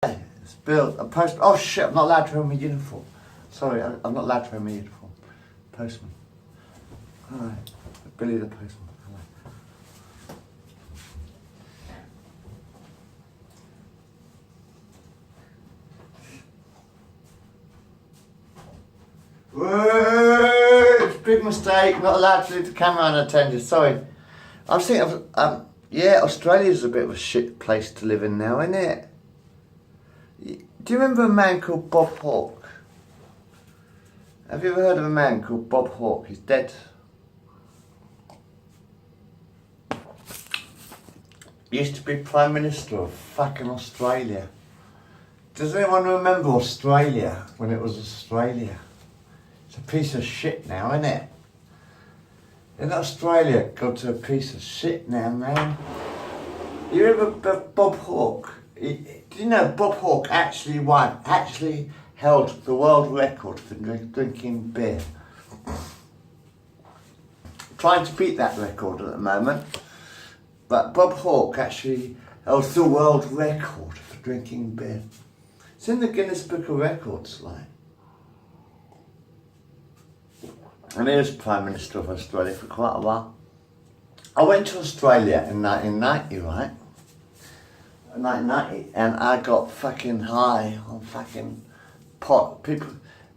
It's Bill, a post. Oh shit! I'm not allowed to wear my uniform. Sorry, I'm not allowed to wear my uniform. Postman. Hi, Billy the postman. Whoa, it's a big mistake. Not allowed to leave the camera unattended. Sorry. I was thinking of yeah, Australia's a bit of a shit place to live in now, isn't it? Do you remember a man called Bob Hawke? Have you ever heard of a man called Bob Hawke? He's dead. He used to be Prime Minister of fucking Australia. Does anyone remember Australia when it was Australia? It's a piece of shit now, isn't it? In Australia, got to a piece of shit now, man. You remember Bob Hawke? Do you know Bob Hawke actually held the world record for drinking beer? Trying to beat that record at the moment. But Bob Hawke actually held the world record for drinking beer. It's in the Guinness Book of Records, like. And he was Prime Minister of Australia for quite a while. I went to Australia in 1990, right? 1990, and I got fucking high on fucking pot.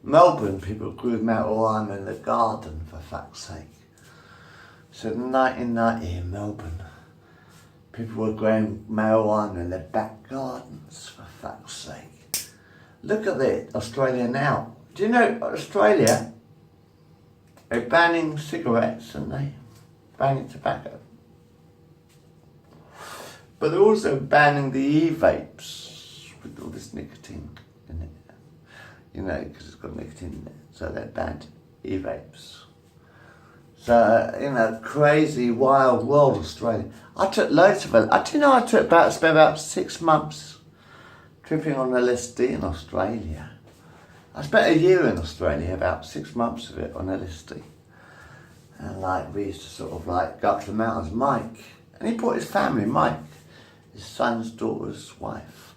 Melbourne people grew marijuana in the garden, for fuck's sake. So in 1990 in Melbourne, people were growing marijuana in their back gardens, for fuck's sake. Look at it, Australia now. Do you know Australia? They're banning cigarettes and they banning tobacco. But they're also banning the e-vapes with all this nicotine in it. You know, because it's got nicotine in it. So they banned e-vapes. So, you know, crazy, wild world, Australia. I took loads of it. Do you know I spent about 6 months tripping on LSD in Australia. I spent a year in Australia, about 6 months of it on LSD. And like, we used to sort of like go up to the mountains, Mike. And he brought his family, Mike, his son's daughter's wife.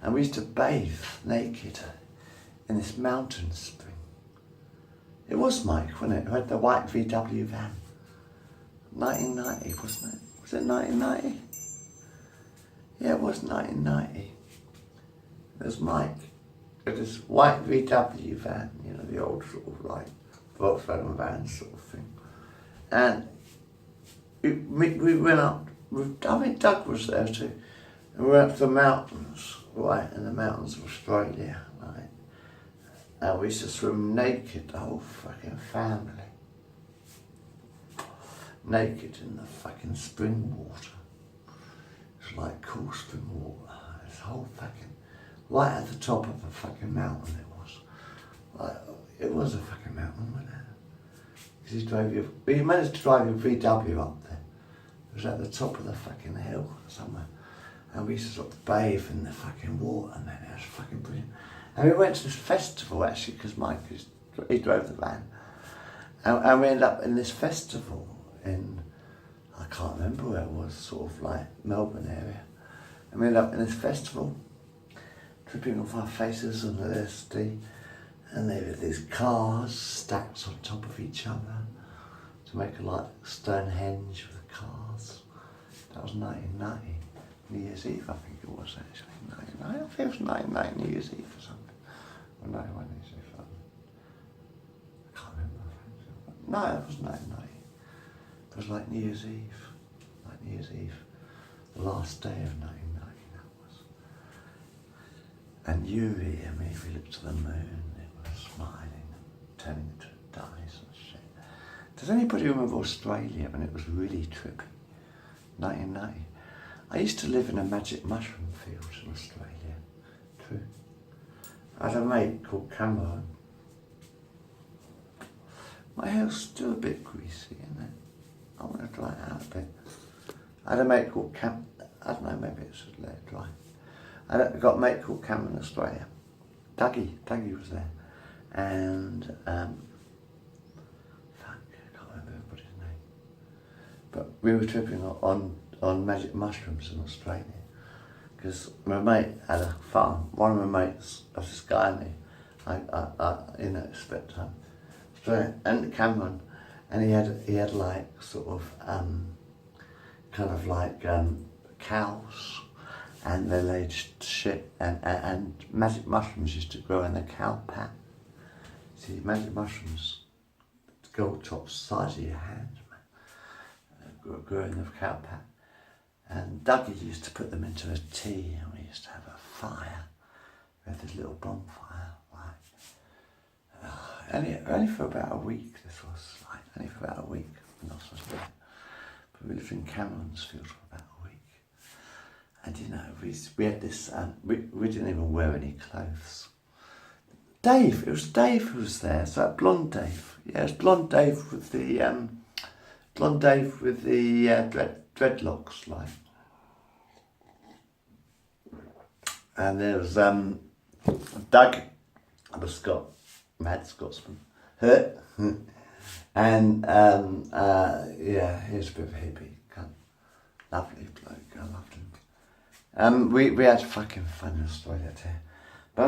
And we used to bathe naked in this mountain spring. It was Mike, wasn't it? Who had the white VW van. 1990, wasn't it? Was it 1990? Yeah, it was 1990. It was Mike. It was white VW van, you know, the old sort of like Volkswagen van sort of thing. And we went up, I think Doug was there too, and we went up to the mountains, right, in the mountains of Australia, right, and we used to swim naked, the whole fucking family, naked in the fucking spring water. It's like cool spring water, this whole fucking, right at the top of a fucking mountain it was. Like, it was a fucking mountain, wasn't it? You managed to drive your VW up there. It was at the top of the fucking hill somewhere. And we used to sort of bathe in the fucking water, man. It was fucking brilliant. And we went to this festival actually, because Mike, he drove the van. And we ended up in this festival in, I can't remember where it was, sort of like Melbourne area. And we ended up in this festival, tripping off our faces on the LSD. And they were these cars stacked on top of each other to make a like Stonehenge with the cars. That was 1990, New Year's Eve I think it was actually. 1990, I think it was 1990 New Year's Eve or something. Or 91 New Year's Eve. I can't remember. No, it was 1990. It was like New Year's Eve. Like New Year's Eve. The last day of 1990 that was. And Yuri and me, we looked to the moon. Smiling and turning into dice and shit. Does anybody remember Australia when it was really trippy? 1990. I used to live in a magic mushroom field in Australia. True. I had a mate called Cameron. My hair's still a bit greasy, isn't it? I want to dry it out a bit. I had a mate called Cam. I don't know, maybe it should let it dry. I got a mate called Cam in Australia. Dougie was there. And fuck, I can't remember everybody's name. But we were tripping on magic mushrooms in Australia. because my mate had a farm. One of my mates was this guy and spent time. And Cameron, and he had like sort of kind of like cows, and they laid shit, and magic mushrooms used to grow in the cow pat. See, magic mushrooms, gold tops the size of your hand, man, grew in the cow pat. And Dougie used to put them into a tea, and we used to have a fire. We had this little bonfire, like, only for about a week, this was, like, only for about a week, not supposed to do it. But we lived in Cameron's Field for about a week. And you know, we had this, we didn't even wear any clothes. Dave, it was Dave who was there, so that blonde Dave. Yeah, it was blonde Dave with the, dreadlocks, like. And there was Doug, the mad Scotsman, and yeah, he was a bit of a hippie, lovely bloke, I loved him. We had fucking fun in Australia too. But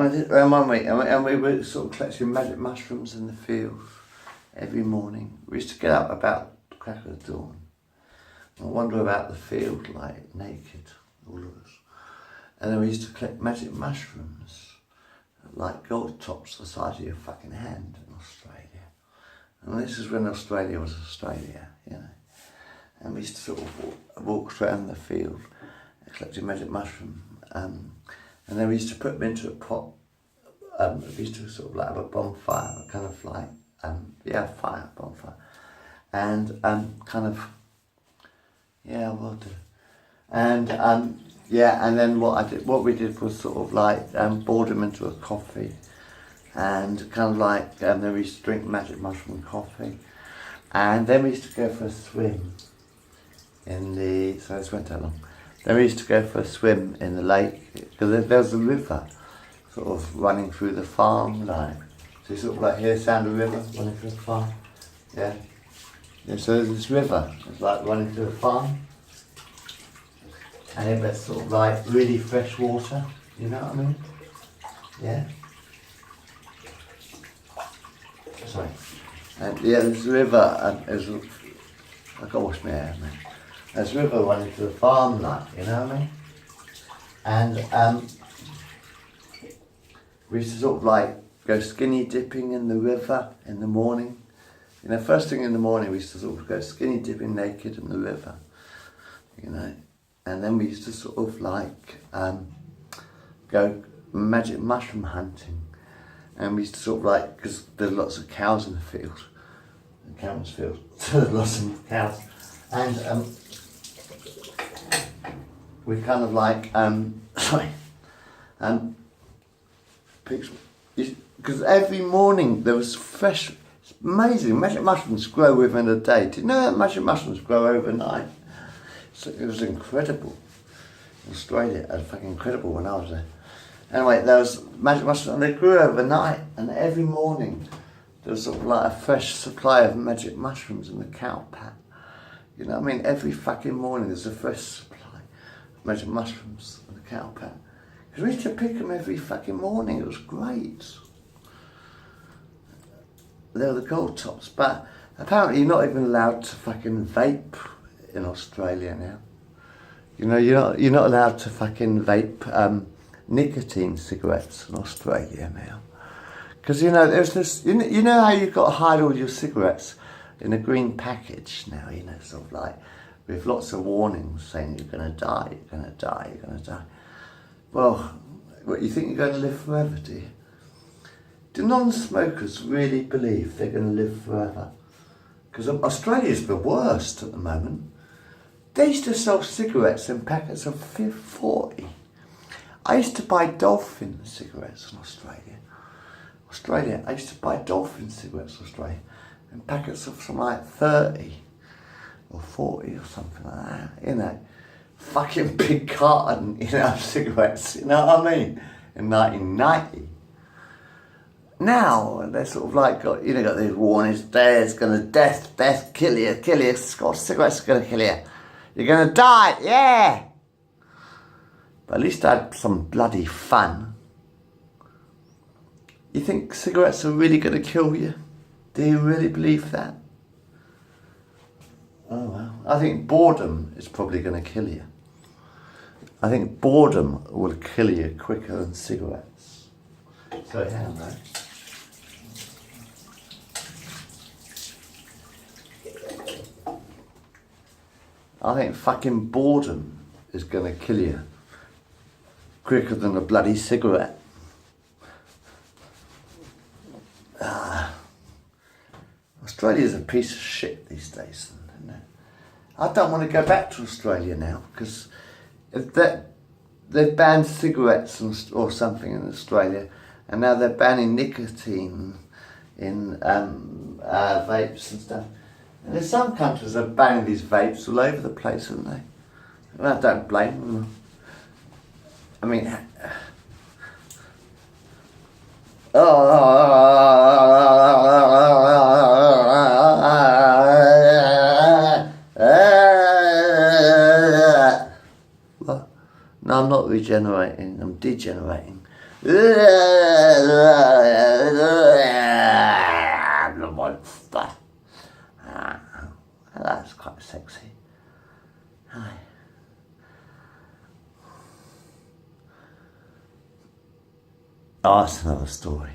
one week, and we were sort of collecting magic mushrooms in the fields every morning. We used to get up about the crack of the dawn and wander about the field like naked, all of us. And then we used to collect magic mushrooms, like gold tops the size of your fucking hand in Australia. And this is when Australia was Australia, you know. And we used to sort of walk around the field collecting magic mushroom. And then we used to put them into a pot. We used to sort of like have a bonfire, kind of like, bonfire. And kind of, yeah, we'll do. And and then what we did was sort of like boiled them into a coffee, and kind of like then we used to drink magic mushroom coffee, and then we used to go for a swim in the. So this went that long. Then we used to go for a swim in the lake because there was a river, sort of running through the farm, like so you sort of like hear the sound of the river running through the farm, yeah. Yeah, so there's this river, it's like running through the farm. And it was sort of like really fresh water, you know what I mean? Yeah. Sorry. And yeah, this river, I gotta wash my hair, man. There's a river running to the farm, like, you know what I mean? And we used to sort of like go skinny dipping in the river in the morning. You know, first thing in the morning we used to sort of go skinny dipping naked in the river, you know. And then we used to sort of like go magic mushroom hunting. And we used to sort of like, because there's lots of cows in the field, in Cameron's Field, so there's lots of cows. And we kind of like, because every morning there was fresh, it's amazing, magic mushrooms grow within a day. Do you know that magic mushrooms grow overnight? So it was incredible. In Australia, it was fucking incredible when I was there. Anyway, there was magic mushrooms, and they grew overnight, and every morning there was sort of like a fresh supply of magic mushrooms in the cow pat. You know what I mean? Every fucking morning there's a fresh supply of magic mushrooms in the cow pat. Because we used to pick them every fucking morning, it was great. They were the gold tops, but apparently you're not even allowed to fucking vape in Australia now. You know, you're not allowed to fucking vape nicotine cigarettes in Australia now. Because, you know, there's this, you know how you've got to hide all your cigarettes in a green package now, you know, sort of like, with lots of warnings saying you're going to die, you're going to die, you're going to die. Well, what, you think you're going to live forever, do you? Do non-smokers really believe they're going to live forever? Because Australia's the worst at the moment. They used to sell cigarettes in packets of 40. I used to buy Dolphin cigarettes in Australia. I used to buy Dolphin cigarettes in Australia in packets of something like 30 or 40 or something like that, you know. Fucking big carton, you know, of cigarettes, you know what I mean? In 1990. Now, they're sort of like, got these warnings, there's gonna death, kill you, Scotch cigarettes are gonna kill you. You're gonna die, yeah! But at least I had some bloody fun. You think cigarettes are really going to kill you? Do you really believe that? Oh well. I think boredom is probably going to kill you. I think boredom will kill you quicker than cigarettes. So hang on, though. I think fucking boredom is going to kill you quicker than a bloody cigarette. Australia's a piece of shit these days, isn't it? I don't want to go back to Australia now because they've banned cigarettes or something in Australia, and now they're banning nicotine in vapes and stuff. And in some countries they're banning these vapes all over the place, aren't they? Well, I don't blame them. I mean, what? No, I'm not regenerating, I'm degenerating. That's quite sexy. Hi. Oh, that's another story.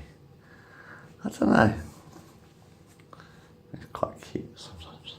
I don't know. It's quite cute sometimes.